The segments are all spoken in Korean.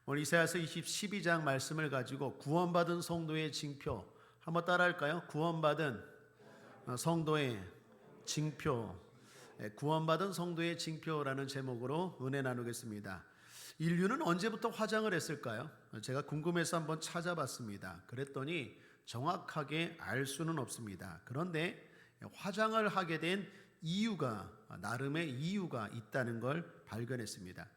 오늘 이사야서 12장 말씀을 가지고 구원받은 성도의 징표 한번 따라할까요? 구원받은 성도의 징표, 구원받은 성도의 징표라는 제목으로 은혜 나누겠습니다. 인류는 언제부터 화장을 했을까요? 제가 궁금해서 한번 찾아봤습니다. 그랬더니 정확하게 알 수는 없습니다. 그런데 화장을 하게 된 이유가, 나름의 이유가 있다는 걸 발견했습니다.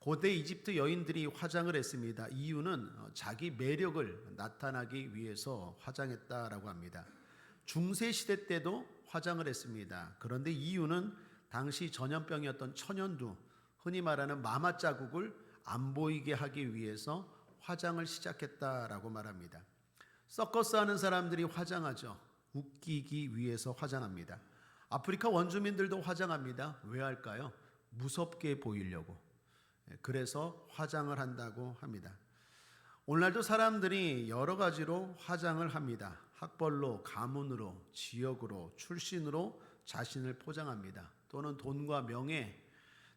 고대 이집트 여인들이 화장을 했습니다. 이유는 자기 매력을 나타나기 위해서 화장했다라고 합니다. 중세 시대 때도 화장을 했습니다. 그런데 이유는 당시 전염병이었던 천연두, 흔히 말하는 마마 자국을 안 보이게 하기 위해서 화장을 시작했다라고 말합니다. 서커스 하는 사람들이 화장하죠. 웃기기 위해서 화장합니다. 아프리카 원주민들도 화장합니다. 왜 할까요? 무섭게 보이려고. 그래서 화장을 한다고 합니다. 오늘날도 사람들이 여러 가지로 화장을 합니다. 학벌로, 가문으로, 지역으로, 출신으로 자신을 포장합니다. 또는 돈과 명예,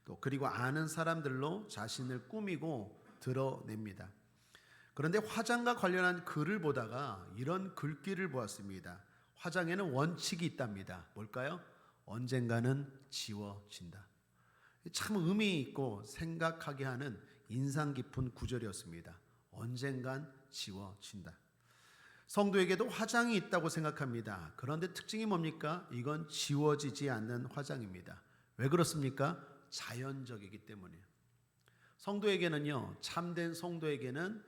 또 그리고 아는 사람들로 자신을 꾸미고 드러냅니다. 그런데 화장과 관련한 글을 보다가 이런 글귀를 보았습니다. 화장에는 원칙이 있답니다. 뭘까요? 언젠가는 지워진다. 참 의미 있고 생각하게 하는 인상 깊은 구절이었습니다. 언젠간 지워진다. 성도에게도 화장이 있다고 생각합니다. 그런데 특징이 뭡니까? 이건 지워지지 않는 화장입니다. 왜 그렇습니까? 자연적이기 때문이에요. 성도에게는요, 참된 성도에게는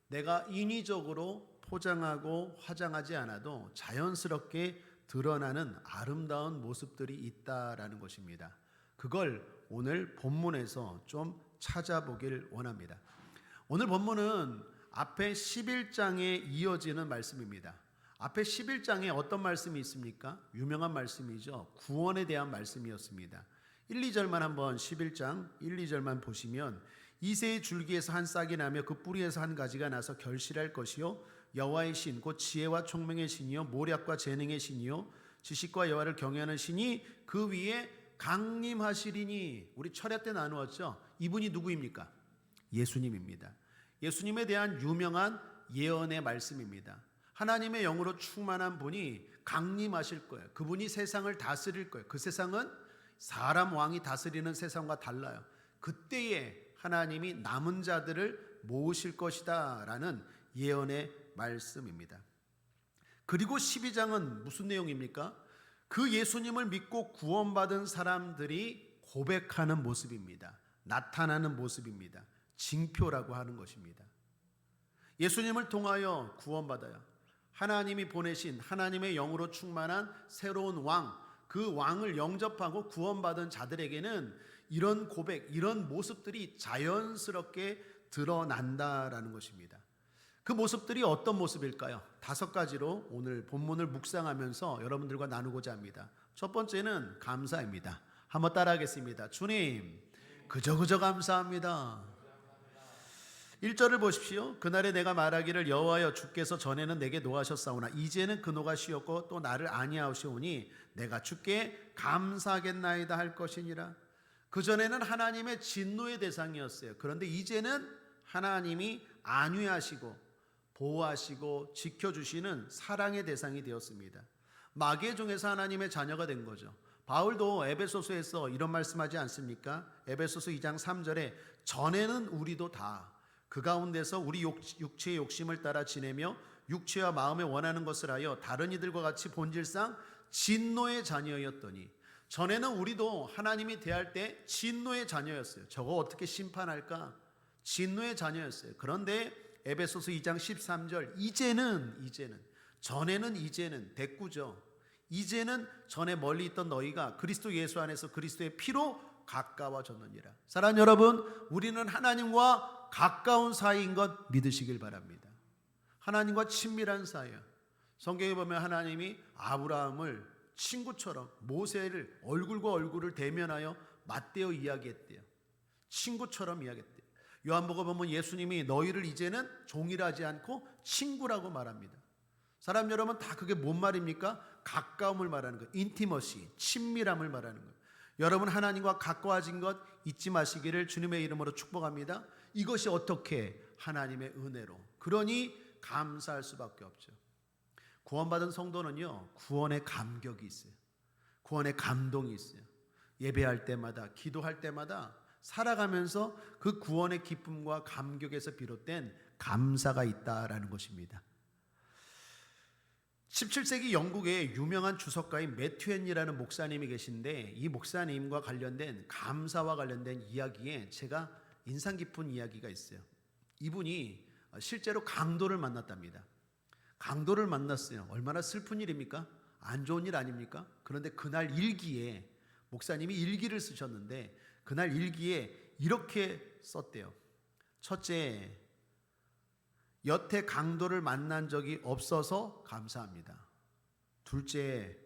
내가 인위적으로 포장하고 화장하지 않아도 자연스럽게 드러나는 아름다운 모습들이 있다라는 것입니다. 그걸 오늘 본문에서 좀 찾아보길 원합니다. 오늘 본문은 앞에 11장에 이어지는 말씀입니다. 앞에 11장에 어떤 말씀이 있습니까? 유명한 말씀이죠. 구원에 대한 말씀이었습니다. 1, 2절만 한번 11장 1, 2절만 보시면 이새의 줄기에서 한 싹이 나며 그 뿌리에서 한 가지가 나서 결실할 것이요 여호와의 신 곧 지혜와 총명의 신이요 모략과 재능의 신이요 지식과 여호와를 경외하는 신이 그 위에 강림하시리니. 우리 철야 때 나누었죠. 이분이 누구입니까? 예수님입니다. 예수님에 대한 유명한 예언의 말씀입니다. 하나님의 영으로 충만한 분이 강림하실 거예요. 그분이 세상을 다스릴 거예요. 그 세상은 사람 왕이 다스리는 세상과 달라요. 그때에 하나님이 남은 자들을 모으실 것이다 라는 예언의 말씀입니다. 그리고 12장은 무슨 내용입니까? 그 예수님을 믿고 구원받은 사람들이 고백하는 모습입니다. 나타나는 모습입니다. 징표라고 하는 것입니다. 예수님을 통하여 구원받아요. 하나님이 보내신 하나님의 영으로 충만한 새로운 왕, 그 왕을 영접하고 구원받은 자들에게는 이런 고백, 이런 모습들이 자연스럽게 드러난다라는 것입니다. 그 모습들이 어떤 모습일까요? 5가지로 오늘 본문을 묵상하면서 여러분들과 나누고자 합니다. 첫 번째는 감사입니다. 한번 따라하겠습니다. 주님, 그저 감사합니다. 1절을 보십시오. 그날에 내가 말하기를 여호와여 주께서 전에는 내게 노하셨사오나 이제는 그 노가 쉬었고 또 나를 아니하시오니 내가 주께 감사하겠나이다 할 것이니라. 그전에는 하나님의 진노의 대상이었어요. 그런데 이제는 하나님이 안위하시고 보호하시고 지켜주시는 사랑의 대상이 되었습니다. 마귀의 종에서 하나님의 자녀가 된 거죠. 바울도 에베소서에서 이런 말씀하지 않습니까? 에베소서 2장 3절에 전에는 우리도 다 그 가운데서 우리 육체의 욕심을 따라 지내며 육체와 마음에 원하는 것을 하여 다른 이들과 같이 본질상 진노의 자녀였더니. 전에는 우리도 하나님이 대할 때 진노의 자녀였어요. 저거 어떻게 심판할까? 진노의 자녀였어요. 그런데 에베소서 2장 13절 이제는 전에는 이제는 대꾸죠. 이제는 전에 멀리 있던 너희가 그리스도 예수 안에서 그리스도의 피로 가까워졌느니라. 사랑하는 여러분, 우리는 하나님과 가까운 사이인 것 믿으시길 바랍니다. 하나님과 친밀한 사이예요. 성경에 보면 하나님이 아브라함을 친구처럼 모세를 얼굴과 얼굴을 대면하여 맞대어 이야기했대요. 친구처럼 이야기했대요. 요한복음 보면 예수님이 너희를 이제는 종이라 하지 않고 친구라고 말합니다. 사람 여러분, 다 그게 뭔 말입니까? 가까움을 말하는 거예요. 인티머시, 친밀함을 말하는 거예요. 여러분, 하나님과 가까워진 것 잊지 마시기를 주님의 이름으로 축복합니다. 이것이 어떻게 하나님의 은혜로. 그러니 감사할 수밖에 없죠. 구원받은 성도는요, 구원의 감격이 있어요. 구원의 감동이 있어요. 예배할 때마다, 기도할 때마다 살아가면서 그 구원의 기쁨과 감격에서 비롯된 감사가 있다라는 것입니다. 17세기 영국의 유명한 주석가인 매튜 헨리라는 목사님이 계신데, 이 목사님과 관련된 감사와 관련된 이야기에 제가 인상 깊은 이야기가 있어요. 이분이 실제로 강도를 만났답니다. 강도를 만났어요. 얼마나 슬픈 일입니까? 안 좋은 일 아닙니까? 그런데 그날 일기에, 목사님이 일기를 쓰셨는데 그날 일기에 이렇게 썼대요. 첫째, 여태 강도를 만난 적이 없어서 감사합니다. 둘째,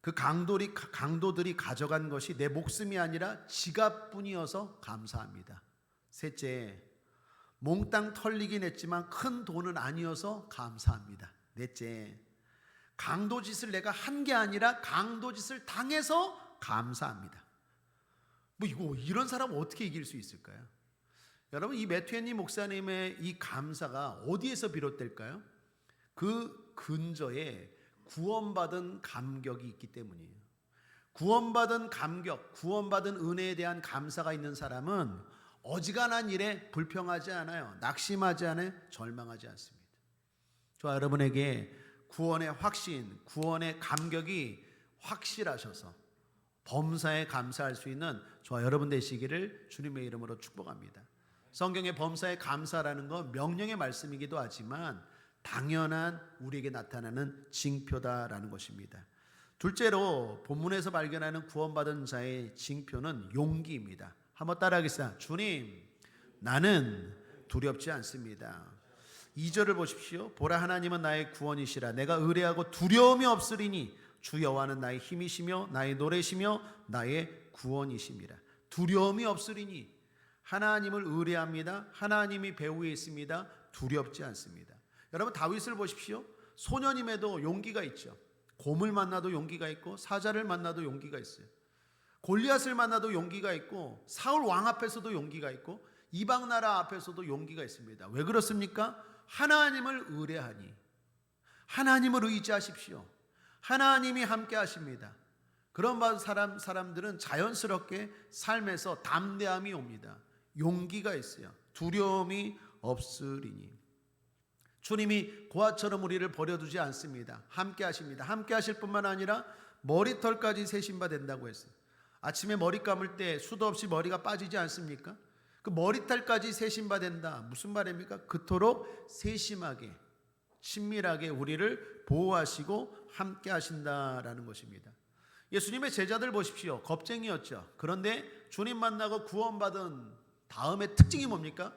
그 강도들이 가져간 것이 내 목숨이 아니라 지갑뿐이어서 감사합니다. 셋째, 몽땅 털리긴 했지만 큰 돈은 아니어서 감사합니다. 넷째, 강도짓을 내가 한 게 아니라 강도짓을 당해서 감사합니다. 이런 사람 어떻게 이길 수 있을까요? 여러분, 이 매튜 헨리 목사님의 이 감사가 어디에서 비롯될까요? 그 근저에 구원받은 감격이 있기 때문이에요. 구원받은 감격, 구원받은 은혜에 대한 감사가 있는 사람은 어지간한 일에 불평하지 않아요. 낙심하지 않아요. 절망하지 않습니다. 저와 여러분에게 구원의 확신, 구원의 감격이 확실하셔서 범사에 감사할 수 있는 저와 여러분 되시기를 주님의 이름으로 축복합니다. 성경의 범사에 감사라는 건 명령의 말씀이기도 하지만 당연한 우리에게 나타나는 징표다라는 것입니다. 둘째로 본문에서 발견하는 구원받은 자의 징표는 용기입니다. 한번 따라하겠습니다. 주님, 나는 두렵지 않습니다. 2절을 보십시오. 보라, 하나님은 나의 구원이시라. 내가 의뢰하고 두려움이 없으리니 주 여호와는 나의 힘이시며 나의 노래시며 나의 구원이심이라. 두려움이 없으리니 하나님을 의뢰합니다. 하나님이 배후에 있습니다. 두렵지 않습니다. 여러분, 다윗을 보십시오. 소년임에도 용기가 있죠. 곰을 만나도 용기가 있고 사자를 만나도 용기가 있어요. 골리앗을 만나도 용기가 있고 사울 왕 앞에서도 용기가 있고 이방 나라 앞에서도 용기가 있습니다. 왜 그렇습니까? 하나님을 의뢰하니, 하나님을 의지하십시오. 하나님이 함께 하십니다. 그런 사람들은 자연스럽게 삶에서 담대함이 옵니다. 용기가 있어요. 두려움이 없으리니. 주님이 고아처럼 우리를 버려두지 않습니다. 함께 하십니다. 함께 하실 뿐만 아니라 머리털까지 세신 바 된다고 했어요. 아침에 머리 감을 때 수도 없이 머리가 빠지지 않습니까? 그 머리털까지 세신 바 된다. 무슨 말입니까? 그토록 세심하게, 친밀하게 우리를 보호하시고 함께 하신다라는 것입니다. 예수님의 제자들 보십시오. 겁쟁이였죠. 그런데 주님 만나고 구원받은 다음에 특징이 뭡니까?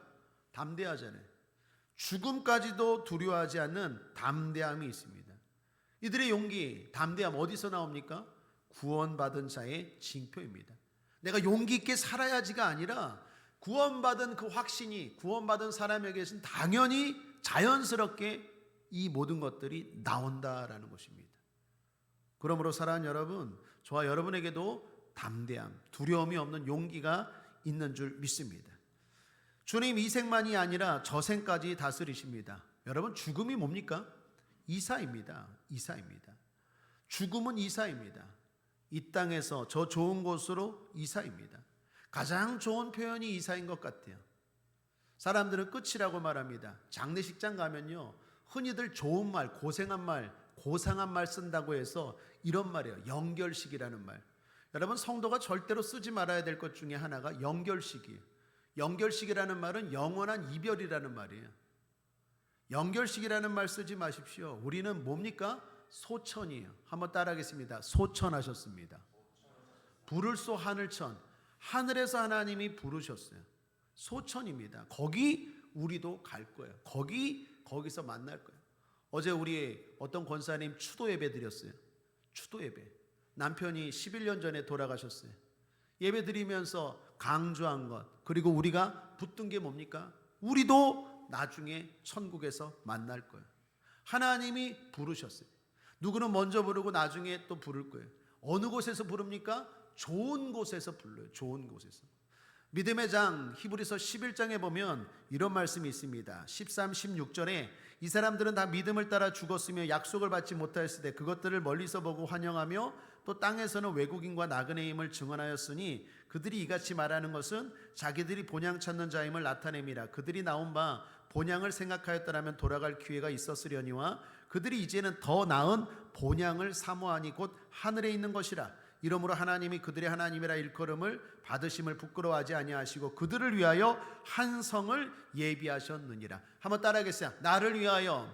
담대하잖아요. 죽음까지도 두려워하지 않는 담대함이 있습니다. 이들의 용기, 담대함 어디서 나옵니까? 구원받은 자의 징표입니다. 내가 용기 있게 살아야지가 아니라 구원받은 그 확신이 구원받은 사람에게서는 당연히 자연스럽게 이 모든 것들이 나온다라는 것입니다. 그러므로 사랑하는 여러분, 저와 여러분에게도 담대함, 두려움이 없는 용기가 있는 줄 믿습니다. 주님 이생만이 아니라 저생까지 다스리십니다. 여러분, 죽음이 뭡니까? 이사입니다. 이사입니다. 죽음은 이사입니다. 이 땅에서 저 좋은 곳으로 이사입니다. 가장 좋은 표현이 이사인 것 같아요. 사람들은 끝이라고 말합니다. 장례식장 가면요, 흔히들 좋은 말, 고생한 말, 고상한 말 쓴다고 해서 이런 말이에요. 연결식이라는 말. 여러분, 성도가 절대로 쓰지 말아야 될 것 중에 하나가 연결식이에요. 연결식이라는 말은 영원한 이별이라는 말이에요. 연결식이라는 말 쓰지 마십시오. 우리는 뭡니까? 소천이에요. 한번 따라하겠습니다. 소천하셨습니다. 불을 쏘 하늘천. 하늘에서 하나님이 부르셨어요. 소천입니다. 거기 우리도 갈 거예요. 거기서 만날 거예요. 어제 우리 어떤 권사님 추도 예배 드렸어요. 추도 예배. 남편이 11년 전에 돌아가셨어요. 예배 드리면서 강조한 것, 그리고 우리가 붙든 게 뭡니까? 우리도 나중에 천국에서 만날 거예요. 하나님이 부르셨어요. 누구는 먼저 부르고 나중에 또 부를 거예요. 어느 곳에서 부릅니까? 좋은 곳에서 불러요. 좋은 곳에서. 믿음의 장 히브리서 11장에 보면 이런 말씀이 있습니다. 13, 16절에 이 사람들은 다 믿음을 따라 죽었으며 약속을 받지 못하였으되 그것들을 멀리서 보고 환영하며 또 땅에서는 외국인과 나그네임을 증언하였으니 그들이 이같이 말하는 것은 자기들이 본향 찾는 자임을 나타냄이라. 그들이 나온 바 본향을 생각하였더라면 돌아갈 기회가 있었으려니와 그들이 이제는 더 나은 본향을 사모하니 곧 하늘에 있는 것이라. 이러므로 하나님이 그들의 하나님이라 일컬음을 받으심을 부끄러워하지 아니하시고 그들을 위하여 한 성을 예비하셨느니라. 한번 따라하겠어요. 나를 위하여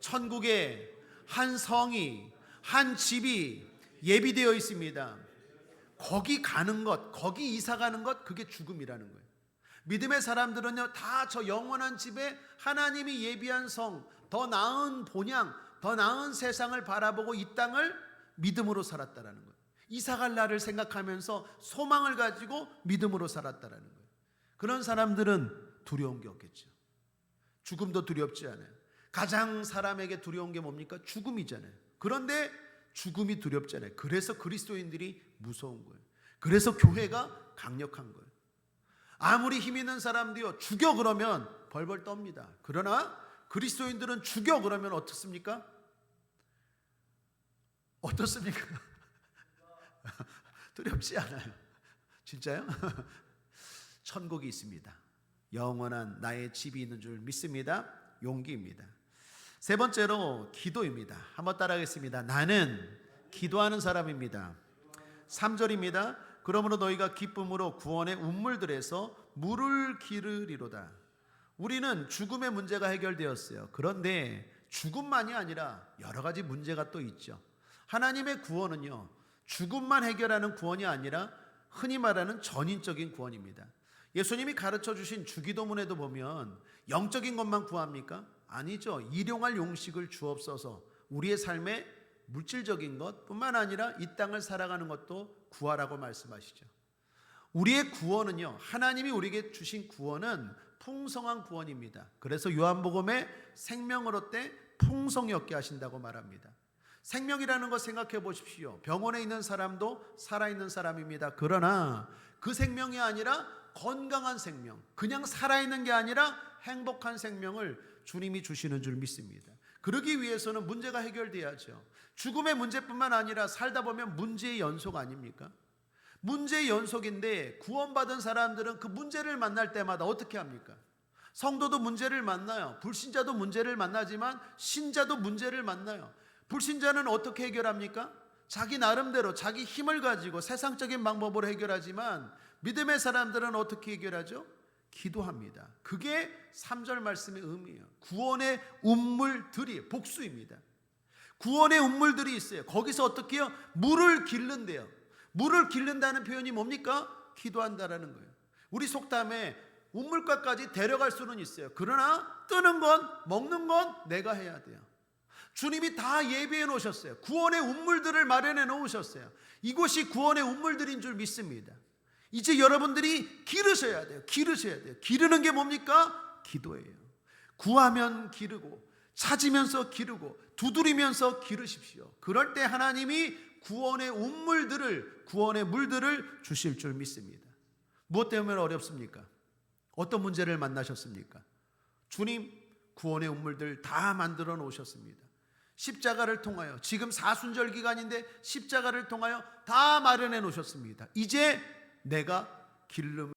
천국에 한 성이, 한 집이 예비되어 있습니다. 거기 가는 것, 거기 이사 가는 것, 그게 죽음이라는 거예요. 믿음의 사람들은요, 다 저 영원한 집에 하나님이 예비한 성, 더 나은 본향, 더 나은 세상을 바라보고 이 땅을 믿음으로 살았다라는 거예요. 이사갈 날을 생각하면서 소망을 가지고 믿음으로 살았다라는 거예요. 그런 사람들은 두려운 게 없겠죠. 죽음도 두렵지 않아요. 가장 사람에게 두려운 게 뭡니까? 죽음이잖아요. 그런데 죽음이 두렵잖아요. 그래서 그리스도인들이 무서운 거예요. 그래서 교회가 강력한 거예요. 아무리 힘 있는 사람도요, 죽여 그러면 벌벌 떱니다. 그러나 그리스도인들은 죽여 그러면 어떻습니까? 어떻습니까? 두렵지 않아요. 진짜요? 천국이 있습니다. 영원한 나의 집이 있는 줄 믿습니다. 용기입니다. 세 번째로 기도입니다. 한번 따라하겠습니다. 나는 기도하는 사람입니다. 3절입니다. 그러므로 너희가 기쁨으로 구원의 운물들에서 물을 기르리로다. 우리는 죽음의 문제가 해결되었어요. 그런데 죽음만이 아니라 여러 가지 문제가 또 있죠. 하나님의 구원은요, 죽음만 해결하는 구원이 아니라 흔히 말하는 전인적인 구원입니다. 예수님이 가르쳐 주신 주기도문에도 보면 영적인 것만 구합니까? 아니죠. 일용할 용식을 주옵소서. 우리의 삶에 물질적인 것뿐만 아니라 이 땅을 살아가는 것도 구하라고 말씀하시죠. 우리의 구원은요, 하나님이 우리에게 주신 구원은 풍성한 구원입니다. 그래서 요한복음에 생명을 얻되 풍성히 얻게 하신다고 말합니다. 생명이라는 것 생각해 보십시오. 병원에 있는 사람도 살아있는 사람입니다. 그러나 그 생명이 아니라 건강한 생명, 그냥 살아있는 게 아니라 행복한 생명을 주님이 주시는 줄 믿습니다. 그러기 위해서는 문제가 해결돼야죠. 죽음의 문제뿐만 아니라 살다 보면 문제의 연속 아닙니까? 문제의 연속인데 구원받은 사람들은 그 문제를 만날 때마다 어떻게 합니까? 성도도 문제를 만나요. 불신자도 문제를 만나지만 신자도 문제를 만나요. 불신자는 어떻게 해결합니까? 자기 나름대로 자기 힘을 가지고 세상적인 방법으로 해결하지만 믿음의 사람들은 어떻게 해결하죠? 기도합니다. 그게 3절 말씀의 의미예요. 구원의 운물들이 복수입니다. 구원의 운물들이 있어요. 거기서 어떻게 해요? 물을 기른대요. 물을 기른다는 표현이 뭡니까? 기도한다라는 거예요. 우리 속담에 운물가까지 데려갈 수는 있어요. 그러나 뜨는 건, 먹는 건 내가 해야 돼요. 주님이 다 예비해 놓으셨어요. 구원의 운물들을 마련해 놓으셨어요. 이곳이 구원의 운물들인 줄 믿습니다. 이제 여러분들이 기르셔야 돼요. 기르셔야 돼요. 기르는 게 뭡니까? 기도예요. 구하면 기르고, 찾으면서 기르고, 두드리면서 기르십시오. 그럴 때 하나님이 구원의 운물들을, 구원의 물들을 주실 줄 믿습니다. 무엇 때문에 어렵습니까? 어떤 문제를 만나셨습니까? 주님 구원의 운물들 다 만들어 놓으셨습니다. 십자가를 통하여, 지금 사순절 기간인데 십자가를 통하여 다 마련해 놓으셨습니다. 이제 내가 기름